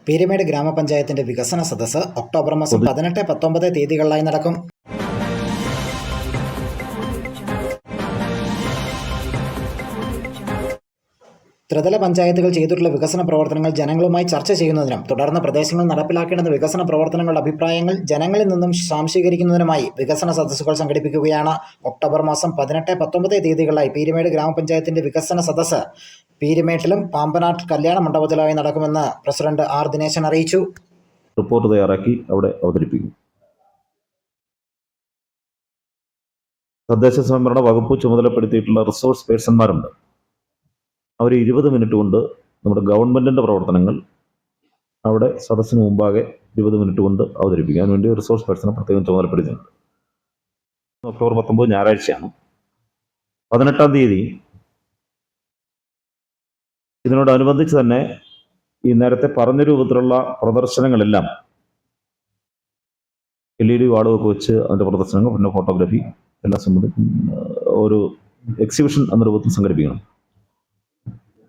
പീരുമേട് ഗ്രാമപഞ്ചായത്തിന്റെ വികസന സദസ്സ് ഒക്ടോബർ മാസം 18, 19 തീയതികളിലായി നടക്കും. ത്രിതല പഞ്ചായത്തുകൾ ചെയ്തിട്ടുള്ള വികസന പ്രവർത്തനങ്ങൾ ജനങ്ങളുമായി ചർച്ച ചെയ്യുന്നതിനും തുടർന്ന് പ്രദേശങ്ങൾ നടപ്പിലാക്കേണ്ടുന്ന വികസന പ്രവർത്തനങ്ങളുടെ അഭിപ്രായങ്ങൾ ജനങ്ങളിൽ നിന്നും സ്വാംശീകരിക്കുന്നതിനുമായി വികസന സദസ്സുകൾ സംഘടിപ്പിക്കുകയാണ്. ഒക്ടോബർ മാസം 18, 19 തീയതികളിലായി പീരുമേട് ഗ്രാമപഞ്ചായത്തിന്റെ വികസന സദസ്സ് പീരുമേട്ടിലും പാമ്പനാട്ട് കല്യാണ മണ്ഡപത്തിലായി നടക്കുമെന്ന് പ്രസിഡന്റ് ആർ ദിനേശൻ അറിയിച്ചു. റിപ്പോർട്ട് തയ്യാറാക്കി അവിടെ അവതരിപ്പിക്കും. തദ്ദേശ സ്വയംഭരണ വകുപ്പ് ചുമതലപ്പെടുത്തിയിട്ടുള്ള റിസോഴ്സ് പേഴ്സൺമാരുണ്ട്. അവർ 20 മിനിറ്റ് കൊണ്ട് നമ്മുടെ ഗവൺമെൻറ്റിൻ്റെ പ്രവർത്തനങ്ങൾ അവിടെ സദസ്സിന് മുമ്പാകെ 20 മിനിറ്റ് കൊണ്ട് അവതരിപ്പിക്കും. അതിനുവേണ്ടി റിസോഴ്സ് പേഴ്സണെ പ്രത്യേകം ചുമതലപ്പെടുത്തിയിട്ടുണ്ട്. ഒക്ടോബർ 19 ഞായറാഴ്ചയാണ്. 18-ാം തീയതി ഇതിനോടനുബന്ധിച്ച് തന്നെ ഈ നേരത്തെ പറഞ്ഞ രൂപത്തിലുള്ള പ്രദർശനങ്ങളെല്ലാം LED വാർഡുമൊക്കെ വെച്ച് അതിൻ്റെ പ്രദർശനങ്ങൾ, പിന്നെ ഫോട്ടോഗ്രാഫി എല്ലാം സംബന്ധിച്ച് ഒരു എക്സിബിഷൻ എന്ന രൂപത്തിൽ സംഘടിപ്പിക്കണം.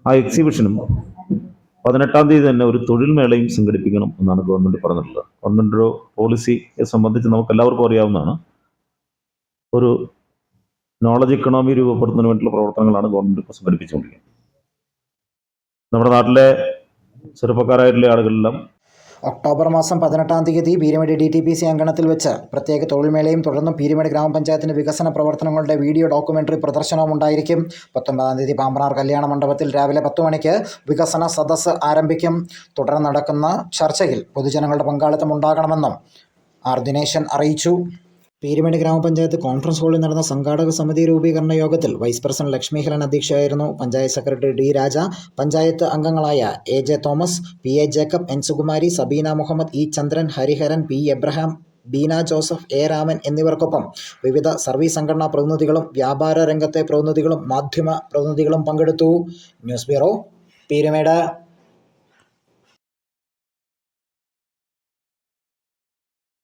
ആ എക്സിബിഷനും 18-ാം തീയതി തന്നെ ഒരു തൊഴിൽ മേളയും സംഘടിപ്പിക്കണം എന്നാണ് ഗവൺമെൻറ് പറഞ്ഞിട്ടുള്ളത്. ഗവൺമെൻറ് ഒരു പോളിസിയെ സംബന്ധിച്ച് നമുക്ക് എല്ലാവർക്കും അറിയാവുന്നതാണ്. ഒരു നോളജ് ഇക്കണോമി രൂപപ്പെടുത്തുന്നതിന് വേണ്ടിയിട്ടുള്ള പ്രവർത്തനങ്ങളാണ് ഗവൺമെൻറ് ഇപ്പോൾ സംഘടിപ്പിച്ചുകൊണ്ടിരിക്കുന്നത്. നമ്മുടെ നാട്ടിലെ ചെറുപ്പക്കാരായിട്ടുള്ള ആളുകളെല്ലാം ഒക്ടോബർ മാസം 18-ാം തീയതി പീരുമേട് DTPC അങ്കണത്തിൽ വെച്ച് പ്രത്യേക തൊഴിൽമേളയും തുടർന്നും പീരുമേട് ഗ്രാമപഞ്ചായത്തിന്റെ വികസന പ്രവർത്തനങ്ങളുടെ വീഡിയോ ഡോക്യുമെന്ററി പ്രദർശനവും ഉണ്ടായിരിക്കും. 19-ാം തീയതി പാമ്പനാർ കല്യാണ മണ്ഡപത്തിൽ രാവിലെ 10 മണിക്ക് വികസന സദസ്സ് ആരംഭിക്കും. തുടർന്ന് നടക്കുന്ന ചർച്ചയിൽ പൊതുജനങ്ങളുടെ പങ്കാളിത്തം ഉണ്ടാകണമെന്നും ആർ ദിനേശൻ അറിയിച്ചു. പീരുമേട് ഗ്രാമപഞ്ചായത്ത് കോൺഫറൻസ് ഹാളിൽ നടന്ന സംഘാടക സമിതി രൂപീകരണ യോഗത്തിൽ വൈസ് പ്രസിഡന്റ് ലക്ഷ്മി ഹെലൻ അധ്യക്ഷയായിരുന്നു. പഞ്ചായത്ത് സെക്രട്ടറി D രാജ, പഞ്ചായത്ത് അംഗങ്ങളായ AJ Thomas, PA Jacob, N Sukumari, Sabeena Muhammad, E Chandran, Hariharan, P Abraham, Beena Joseph, A Raman എന്നിവർക്കൊപ്പം വിവിധ സർവീസ് സംഘടനാ പ്രതിനിധികളും വ്യാപാര രംഗത്തെ പ്രതിനിധികളും മാധ്യമ പ്രതിനിധികളും പങ്കെടുത്തു. News bureau, Peermade.